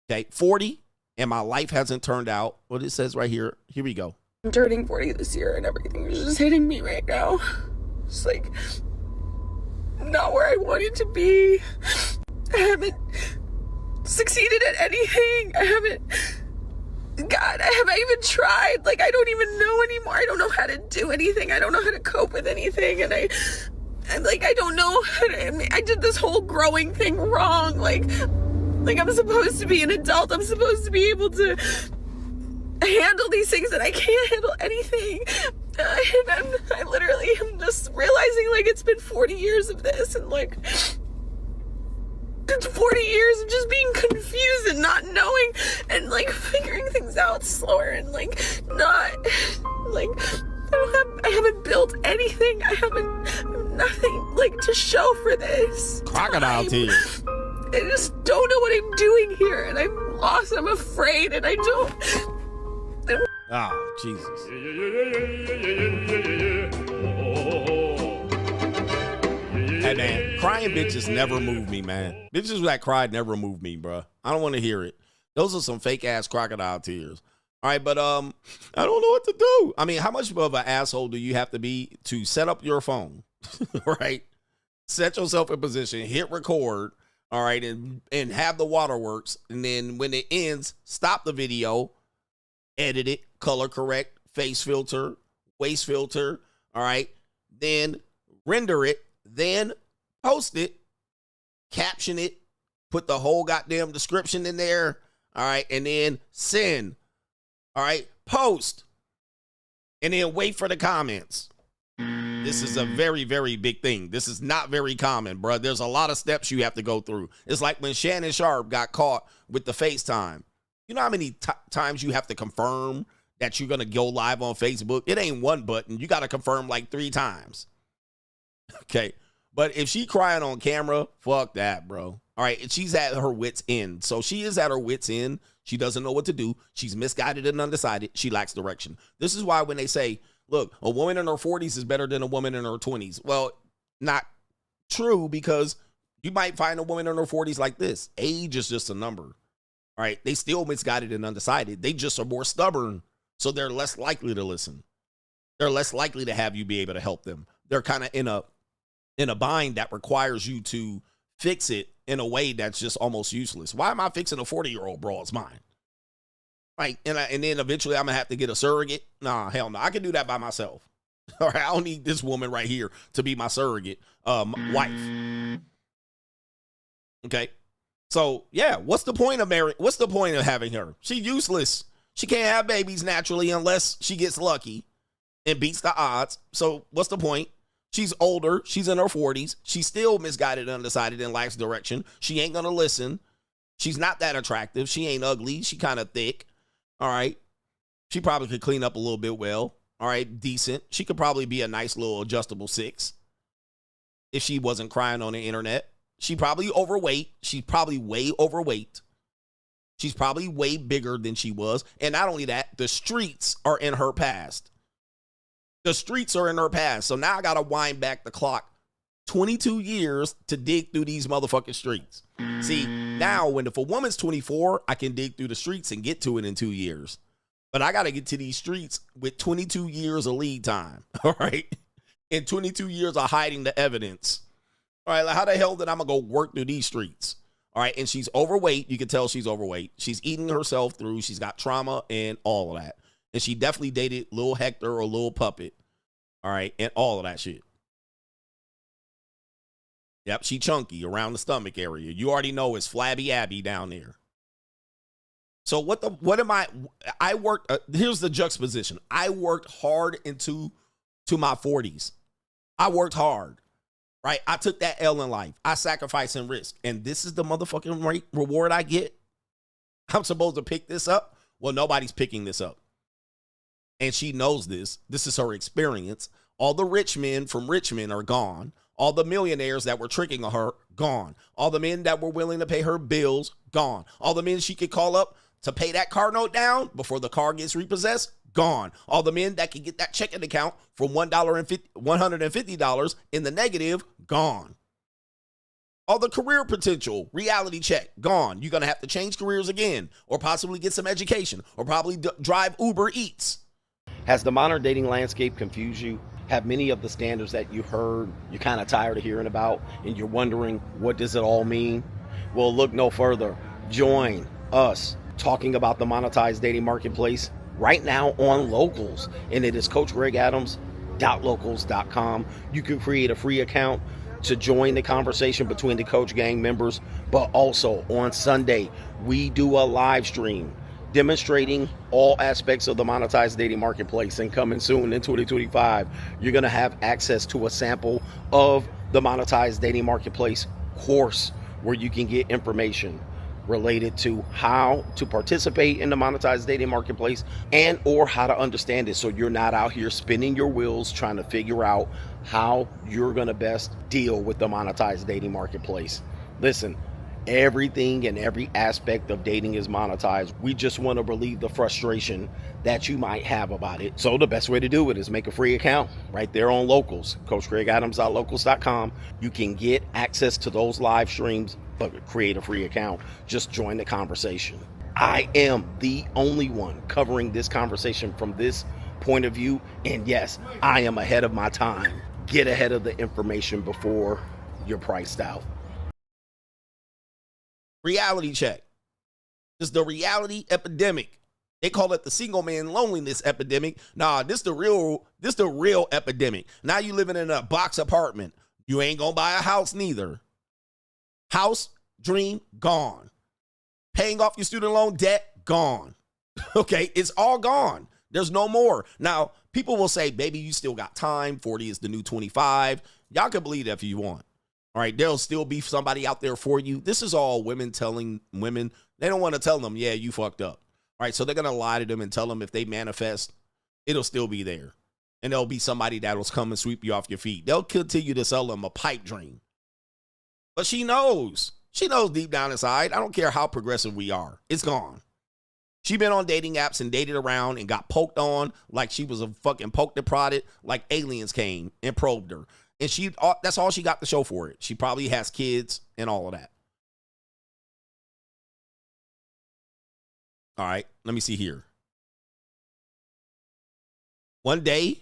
Okay, 40, and my life hasn't turned out. What it says right here. Here we go. I'm turning 40 this year and everything is just hitting me right now. It's like not where I wanted to be. I haven't succeeded at anything. God, have I even tried? Like, I don't even know anymore. I don't know how to do anything. I don't know how to cope with anything. And I don't know how to, I did this whole growing thing wrong. Like I'm supposed to be an adult. I'm supposed to be able to handle these things, and I can't handle anything. And I literally am just realizing, like, it's been 40 years of this, and like 40 years of just being confused and not knowing and like figuring things out slower and like not like I haven't built anything. I have nothing like to show for this. Crocodile tears. I just don't know what I'm doing here, and I'm lost. I'm afraid, and I don't. Oh, Jesus. Hey, man, crying bitches never move me, man. Bitches that cried never move me, bro. I don't want to hear it. Those are some fake-ass crocodile tears. All right, but I don't know what to do. I mean, how much of an asshole do you have to be to set up your phone, right? Set yourself in position, hit record, all right, and have the waterworks, and then when it ends, stop the video, edit it, color correct, face filter, waist filter, all right, then render it, then post it, caption it, put the whole goddamn description in there, all right, and then send, all right, post, and then wait for the comments. This is a very, very big thing. This is not very common, bro. There's a lot of steps you have to go through. It's like when Shannon Sharp got caught with the FaceTime. You know how many times you have to confirm that you're going to go live on Facebook? It ain't one button. You got to confirm like 3 times. Okay. But if she crying on camera, fuck that, bro. All right. She's at her wit's end. So she is at her wit's end. She doesn't know what to do. She's misguided and undecided. She lacks direction. This is why when they say, look, a woman in her 40s is better than a woman in her 20s. Well, not true, because you might find a woman in her 40s like this. Age is just a number. All right. They still misguided and undecided. They just are more stubborn. So they're less likely to listen. They're less likely to have you be able to help them. They're kind of in a bind that requires you to fix it in a way that's just almost useless. Why am I fixing a 40-year-old broad's mind? Right. And then eventually I'm going to have to get a surrogate. Nah, hell no. I can do that by myself. All right. I don't need this woman right here to be my surrogate wife. Okay. So, yeah, what's the point of marriage? What's the point of having her? She's useless. She can't have babies naturally unless she gets lucky and beats the odds. So what's the point? She's older. She's in her 40s. She's still misguided, undecided, and lacks direction. She ain't going to listen. She's not that attractive. She ain't ugly. She kind of thick. All right. She probably could clean up a little bit well. All right. Decent. She could probably be a nice little adjustable 6 if she wasn't crying on the internet. She probably overweight. She's probably way overweight. She's probably way bigger than she was. And not only that, the streets are in her past. The streets are in her past. So now I got to wind back the clock 22 years to dig through these motherfucking streets. See, now if a woman's 24, I can dig through the streets and get to it in 2 years. But I got to get to these streets with 22 years of lead time. All right. And 22 years of hiding the evidence. All right. Like, how the hell did I go work through these streets? All right. And she's overweight. You can tell she's overweight. She's eating herself through. She's got trauma and all of that. And she definitely dated Lil Hector or Lil Puppet. All right. And all of that shit. Yep, she chunky around the stomach area. You already know it's Flabby Abby down there. So I worked, here's the juxtaposition. I worked hard into my 40s. I worked hard, right? I took that L in life. I sacrificed and risk. And this is the motherfucking reward I get? I'm supposed to pick this up? Well, nobody's picking this up. And she knows this. This is her experience. All the rich men from Richmond are gone. All the millionaires that were tricking her, gone. All the men that were willing to pay her bills, gone. All the men she could call up to pay that car note down before the car gets repossessed, gone. All the men that could get that checking account for $150 in the negative, gone. All the career potential, reality check, gone. You're going to have to change careers again, or possibly get some education, or probably drive Uber Eats. Has the modern dating landscape confused you? Have many of the standards that you heard you're kind of tired of hearing about, and you're wondering, what does it all mean? Well, look no further. Join us talking about the monetized dating marketplace right now on Locals, and it is CoachGregAdams.locals.com. You can create a free account to join the conversation between the Coach Gang members, but also on Sunday, we do a live stream demonstrating all aspects of the monetized dating marketplace, and coming soon in 2025, you're going to have access to a sample of the monetized dating marketplace course where you can get information related to how to participate in the monetized dating marketplace and or how to understand it, so you're not out here spinning your wheels trying to figure out how you're going to best deal with the monetized dating marketplace. Listen, everything and every aspect of dating is monetized. We just want to relieve the frustration that you might have about it. So the best way to do it is make a free account right there on Locals, CoachGregAdams.locals.com. You can get access to those live streams, but create a free account. Just join the conversation. I am the only one covering this conversation from this point of view. And yes, I am ahead of my time. Get ahead of the information before you're priced out. Reality check. This is the reality epidemic. They call it the single man loneliness epidemic. Nah, this the real epidemic. Now you living in a box apartment. You ain't gonna buy a house neither. House, dream, gone. Paying off your student loan debt, gone. Okay, it's all gone. There's no more. Now, people will say, baby, you still got time. 40 is the new 25. Y'all can believe that if you want. All right, there'll still be somebody out there for you. This is all women telling women. They don't want to tell them, yeah, you fucked up. All right, so they're going to lie to them and tell them if they manifest, it'll still be there. And there'll be somebody that'll come and sweep you off your feet. They'll continue to sell them a pipe dream. But she knows. She knows deep down inside. I don't care how progressive we are. It's gone. She been on dating apps and dated around and got poked on like she was a fucking poked and prodded, like aliens came and probed her. And that's all she got to show for it. She probably has kids and all of that. All right, let me see here. One day,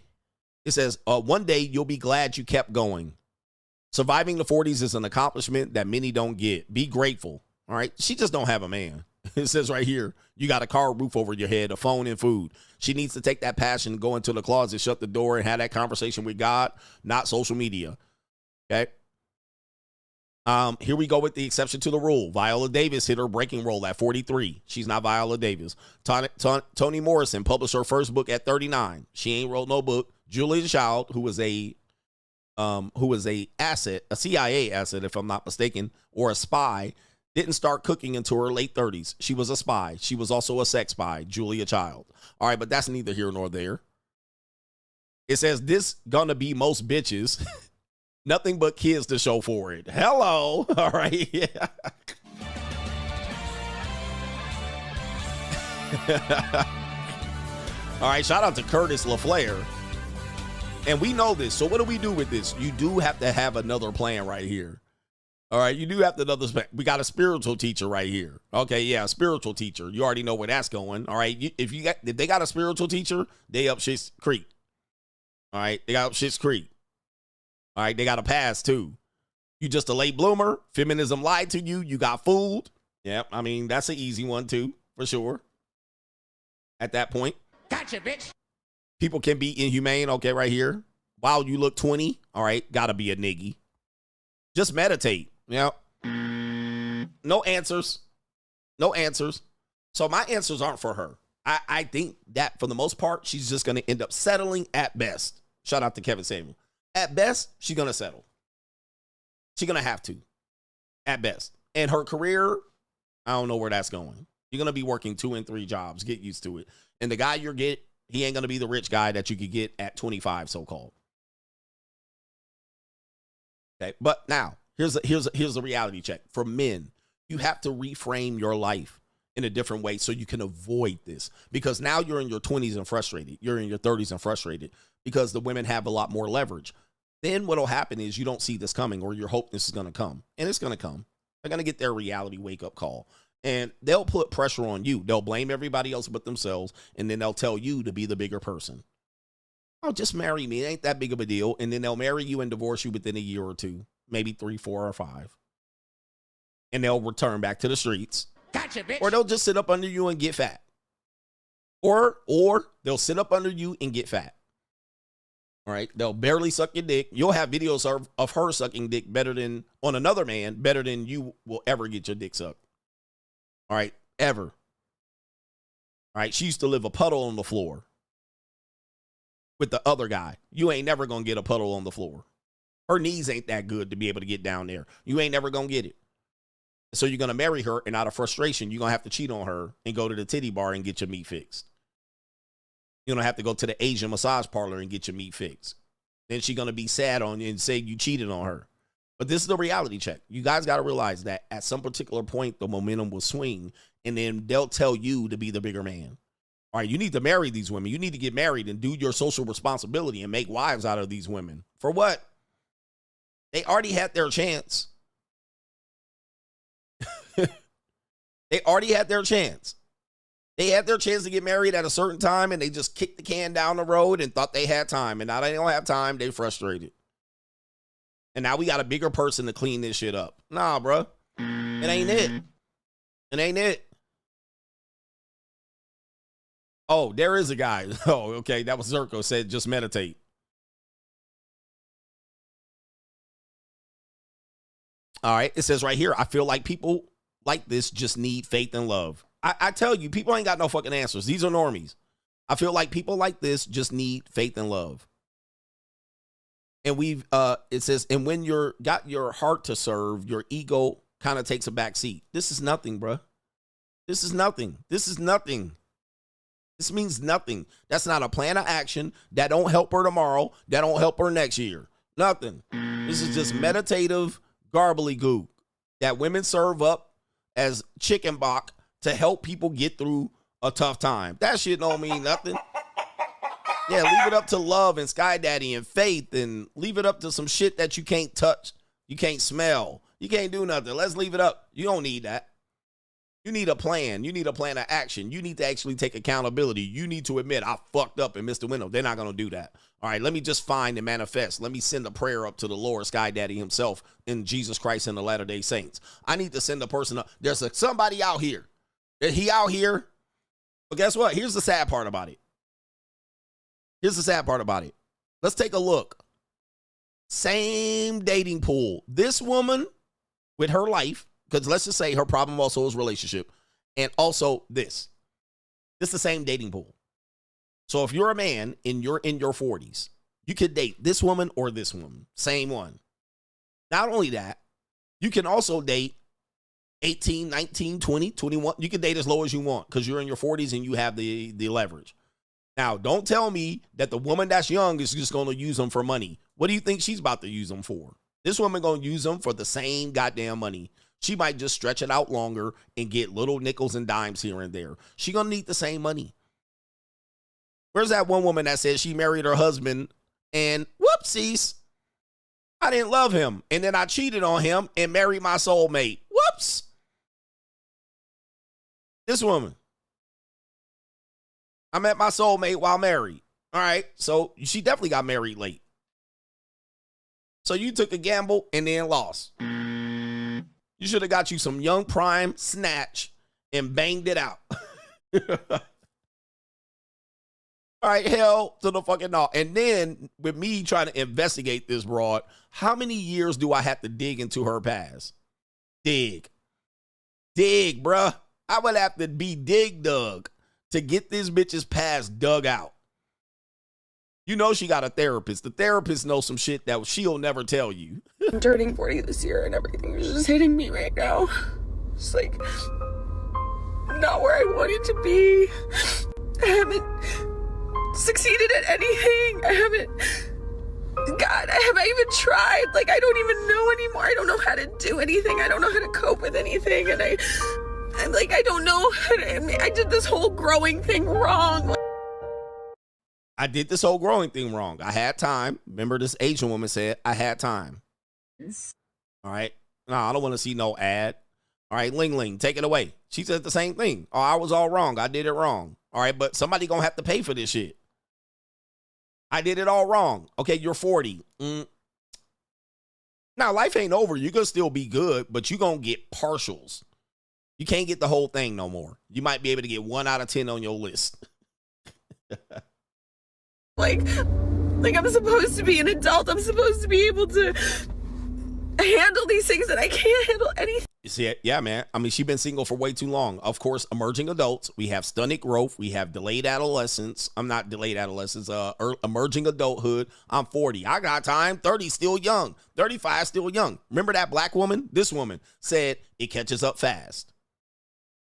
it says, one day you'll be glad you kept going. Surviving the 40s is an accomplishment that many don't get. Be grateful. All right, she just don't have a man. It says right here, you got a car, roof over your head, a phone, and food. She needs to take that passion, go into the closet, shut the door, and have that conversation with God, not social media. Okay? Here we go with the exception to the rule. Viola Davis hit her breaking role at 43. She's not Viola Davis. Toni Morrison published her first book at 39. She ain't wrote no book. Julia Child, who was a asset, a CIA asset, if I'm not mistaken, or a spy, didn't start cooking until her late 30s. She was a spy. She was also a sex spy, Julia Child. All right, but that's neither here nor there. It says this gonna be most bitches. Nothing but kids to show for it. Hello. All right. Yeah. All right, shout out to Curtis LaFleur. And we know this. So what do we do with this? You do have to have another plan right here. All right, you do have to we got a spiritual teacher right here. Okay, yeah, a spiritual teacher. You already know where that's going. All right, if they got a spiritual teacher, they up Schitt's Creek. All right, they got up Schitt's Creek. All right, they got a pass too. You just a late bloomer. Feminism lied to you. You got fooled. Yep, I mean that's an easy one too, for sure. At that point, gotcha, bitch. People can be inhumane. Okay, right here. Wow, you look 20. All right, gotta be a niggy. Just meditate. Yeah. No answers. No answers. So my answers aren't for her. I think that for the most part, she's just going to end up settling at best. Shout out to Kevin Samuel. At best, she's going to settle. She's going to have to. At best. And her career, I don't know where that's going. You're going to be working 2 and 3 jobs. Get used to it. And the guy you're getting, he ain't going to be the rich guy that you could get at 25, so-called. Okay. But now, here's a reality check. For men, you have to reframe your life in a different way so you can avoid this. Because now you're in your 20s and frustrated. You're in your 30s and frustrated because the women have a lot more leverage. then what'll happen is you don't see this coming, or you hope this is going to come. And it's going to come. They're going to get their reality wake-up call. And they'll put pressure on you. They'll blame everybody else but themselves, and then they'll tell you to be the bigger person. Oh, just marry me. It ain't that big of a deal. And then they'll marry you and divorce you within a year or two, maybe 3, 4, or 5. And they'll return back to the streets. Gotcha, bitch. Or they'll just sit up under you and get fat. Or they'll sit up under you and get fat. All right. They'll barely suck your dick. You'll have videos of her sucking dick on another man, better than you will ever get your dick sucked. All right. Ever. All right. She used to live a puddle on the floor with the other guy. You ain't never going to get a puddle on the floor. Her knees ain't that good to be able to get down there. You ain't never going to get it. So you're going to marry her, and out of frustration, you're going to have to cheat on her and go to the titty bar and get your meat fixed. You're going to have to go to the Asian massage parlor and get your meat fixed. Then she's going to be sad on you and say you cheated on her. But this is the reality check. You guys got to realize that at some particular point, the momentum will swing, and then they'll tell you to be the bigger man. All right, you need to marry these women. You need to get married and do your social responsibility and make wives out of these women. For what? They already had their chance. They already had their chance. They had their chance to get married at a certain time, and they just kicked the can down the road and thought they had time. And now they don't have time. They frustrated. And now we got a bigger person to clean this shit up. Nah, bro. It ain't it. It ain't it. Oh, there is a guy. Oh, okay. That was Zerko said, just meditate. All right. It says right here, I feel like people like this just need faith and love. I tell you, people ain't got no fucking answers. These are normies. I feel like people like this just need faith and love. And it says, and when you're got your heart to serve, your ego kind of takes a back seat. This is nothing, bro. This is nothing. This is nothing. This means nothing. That's not a plan of action. That don't help her tomorrow. That don't help her next year. Nothing. This is just meditative garbly goo that women serve up as chicken bok to help people get through a tough time. That shit don't mean nothing. Yeah, leave it up to love and Sky Daddy and faith, and leave it up to some shit that you can't touch, you can't smell, you can't do nothing. Let's leave it up. You don't need that. You need a plan. You need a plan of action. You need to actually take accountability. You need to admit, I fucked up and missed the window. They're not going to do that. All right, let me just find and manifest. Let me send a prayer up to the Lord, Sky Daddy himself, in Jesus Christ and the Latter-day Saints. I need to send a person up. There's somebody out here. He out here. But guess what? Here's the sad part about it. Here's the sad part about it. Let's take a look. Same dating pool. This woman with her life, because let's just say her problem also is relationship, and also this. This is the same dating pool. So if you're a man and you're in your 40s, you could date this woman or this woman. Same one. Not only that, you can also date 18, 19, 20, 21. You can date as low as you want because you're in your 40s and you have the leverage. Now, don't tell me that the woman that's young is just going to use them for money. What do you think she's about to use them for? This woman going to use them for the same goddamn money. She might just stretch it out longer and get little nickels and dimes here and there. She going to need the same money. Where's that one woman that said she married her husband and whoopsies, I didn't love him. And then I cheated on him and married my soulmate. Whoops. This woman. I met my soulmate while married. All right. So she definitely got married late. So you took a gamble and then lost. You should have got you some young prime snatch and banged it out. All right, hell to the fucking no. And then with me trying to investigate this broad, how many years do I have to dig into her past? Dig, bruh. I would have to be dug to get this bitch's past dug out. You know she got a therapist. The therapist knows some shit that she'll never tell you. I'm turning 40 this year and everything is just hitting me right now. It's like not where I wanted to be. I haven't succeeded at anything. I haven't even tried. Like, I don't even know anymore. I don't know how to do anything. I don't know how to cope with anything. And I'm like, I don't know how to, I did this whole growing thing wrong. I did this whole growing thing wrong. I had time. Remember this Asian woman said, I had time. All right. No, I don't want to see no ad. All right, Ling Ling, take it away. She said the same thing. Oh, I was all wrong. I did it wrong. All right, but somebody gonna have to pay for this shit. I did it all wrong. Okay, you're 40. Now, life ain't over. You're gonna still be good, but you're gonna get partials. You can't get the whole thing no more. You might be able to get 1 out of 10 on your list. like I'm supposed to be an adult. I'm supposed to be able to handle these things, and I can't handle anything. You see it? Yeah, man. I mean, she's been single for way too long. Of course, emerging adults. We have stunted growth. We have delayed adolescence. I'm not delayed adolescence. Emerging adulthood. I'm 40. I got time. 30 still young. 35 still young. Remember that black woman? This woman said it catches up fast.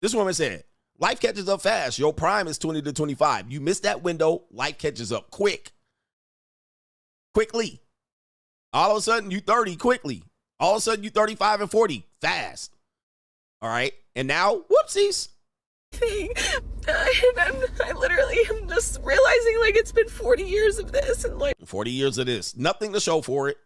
This woman said life catches up fast. Your prime is 20 to 25. You miss that window. Life catches up quickly. All of a sudden, you 30 quickly. All of a sudden, you 35 and 40 fast. All right. And now, whoopsies. I literally am just realizing like it's been 40 years of this. And like 40 years of this. Nothing to show for it.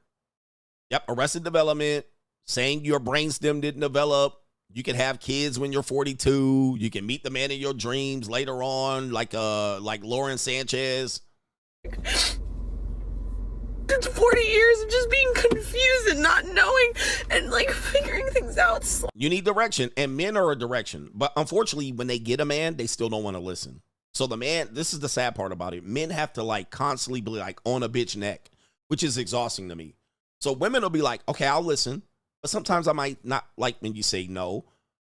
Yep. Arrested development. Saying your brainstem didn't develop. You can have kids when you're 42. You can meet the man in your dreams later on, like Lauren Sanchez. It's 40 years of just being confused and not knowing and like figuring things out. You need direction, and men are a direction. But unfortunately, when they get a man, they still don't want to listen. So the man, this is the sad part about it. Men have to like constantly be like on a bitch neck, which is exhausting to me. So women will be like, okay, I'll listen. But sometimes I might not like when you say no.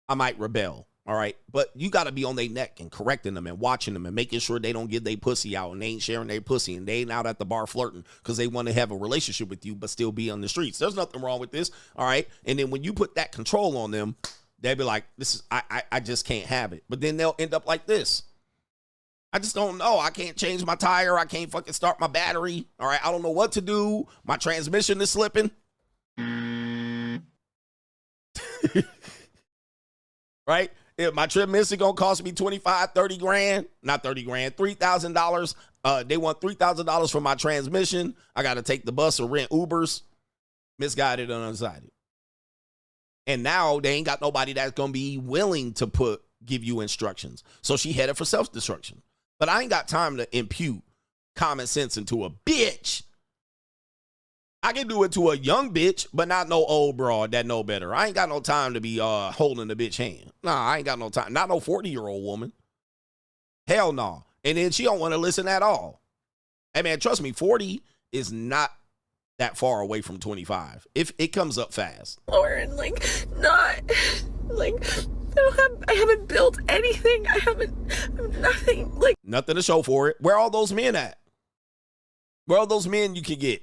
I might rebel. All right. But you got to be on their neck and correcting them and watching them and making sure they don't get their pussy out and they ain't sharing their pussy and they ain't out at the bar flirting because they want to have a relationship with you but still be on the streets. There's nothing wrong with this. All right. And then when you put that control on them, they'll be like, this is, I just can't have it. But then they'll end up like this. I just don't know. I can't change my tire. I can't fucking start my battery. All right. I don't know what to do. My transmission is slipping. Right? If my transmission gonna cost me 25, 30 grand, not 30 grand, $3,000. They want $3,000 for my transmission. I got to take the bus or rent Ubers. Misguided and undecided. And now they ain't got nobody that's gonna be willing to give you instructions. So she headed for self-destruction. But I ain't got time to impute common sense into a bitch. I can do it to a young bitch, but not no old broad that know better. I ain't got no time to be holding the bitch hand. Nah, I ain't got no time. Not no 40-year-old woman. Hell no. And then she don't want to listen at all. Hey, man, trust me, 40 is not that far away from 25. If it comes up fast. And like, not, like, I haven't built anything. I have nothing. Like, nothing to show for it. Where are all those men at? Where are all those men you can get?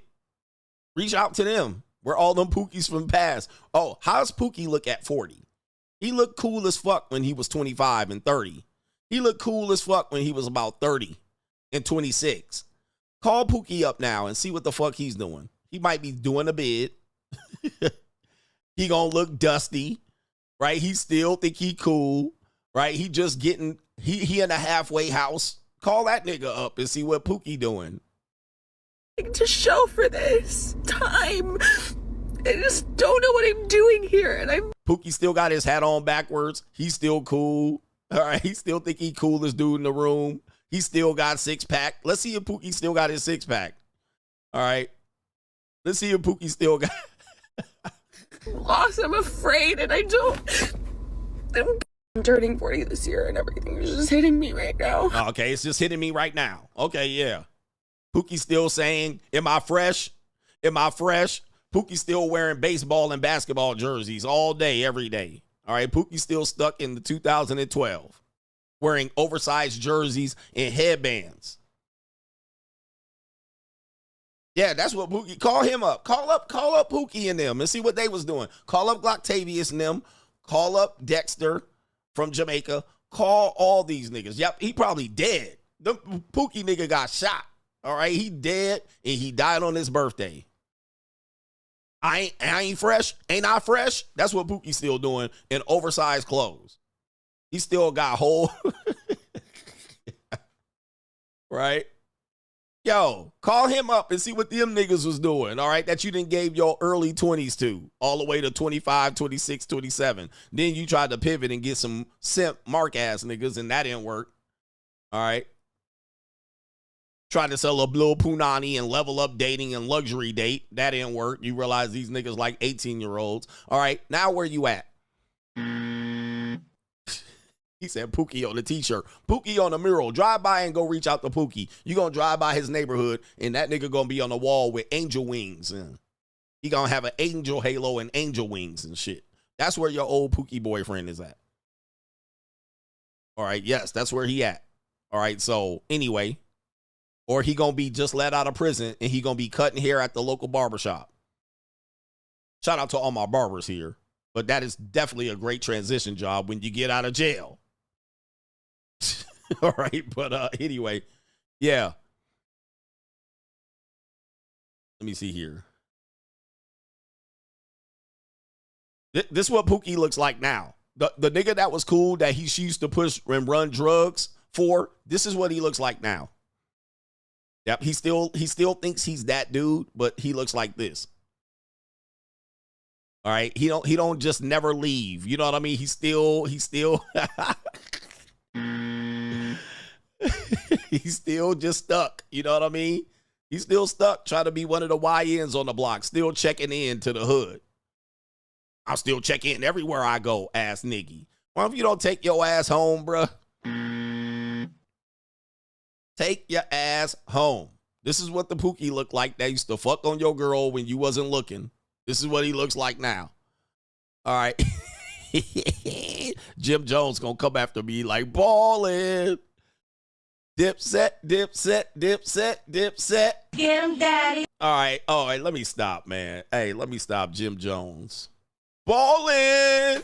Reach out to them. We're all them Pookies from the past. Oh, how's Pookie look at 40? He looked cool as fuck when he was 25 and 30. He looked cool as fuck when he was about 30 and 26. Call Pookie up now and see what the fuck he's doing. He might be doing a bid. He gonna look dusty, right? He still think he cool, right? He just getting, he in a halfway house. Call that nigga up and see what Pookie doing. To show for this time. I just don't know what I'm doing here. And Pookie still got his hat on backwards. He's still cool. All right. He still think he coolest dude in the room. He still got 6-pack. Let's see if Pookie still got his 6-pack. All right. Let's see if Pookie still got. Lost. I'm afraid. And I'm turning 40 this year and everything is just hitting me right now. Okay. It's just hitting me right now. Okay. Yeah. Pookie still saying, am I fresh? Am I fresh? Pookie still wearing baseball and basketball jerseys all day, every day. All right, Pookie still stuck in the 2012, wearing oversized jerseys and headbands. Yeah, that's what Pookie, call him up. Call up Pookie and them and see what they was doing. Call up Glocktavius and them. Call up Dexter from Jamaica. Call all these niggas. Yep, he probably dead. The Pookie nigga got shot. All right, he dead and he died on his birthday. I ain't fresh. Ain't I fresh? That's what Pookie's still doing in oversized clothes. He still got whole. Right? Yo, call him up and see what them niggas was doing, all right, that you didn't gave your early 20s to, all the way to 25, 26, 27. Then you tried to pivot and get some simp mark-ass niggas, and that didn't work, all right? Tried to sell a little punani and level up dating and luxury date. That didn't work. You realize these niggas like 18-year-olds. All right, now where you at? He said Pookie on the t-shirt. Pookie on the mural. Drive by and go reach out to Pookie. You gonna drive by his neighborhood and that nigga gonna be on the wall with angel wings. And he gonna have an angel halo and angel wings and shit. That's where your old Pookie boyfriend is at. All right, yes, that's where he at. All right, so anyway, or he gonna be just let out of prison and he gonna be cutting hair at the local barbershop. Shout out to all my barbers here. But that is definitely a great transition job when you get out of jail. All right, but anyway, yeah. Let me see here. This is what Pookie looks like now. The nigga that was cool that he used to push and run drugs for, this is what he looks like now. Yep, he still thinks he's that dude, but he looks like this. All right, he don't just never leave. You know what I mean? He's still he's still just stuck. You know what I mean? He's still stuck trying to be one of the YNs on the block, still checking in to the hood. I'll still check in everywhere I go, ass nigga. Why if you don't take your ass home, bruh? Take your ass home. This is what the Pookie looked like that used to fuck on your girl when you wasn't looking. This is what he looks like now. All right. Jim Jones gonna come after me like ballin'. Dipset, dipset, dipset, dipset. Get him, daddy. All right, let me stop, man. Hey, let me stop, Jim Jones. Ballin'.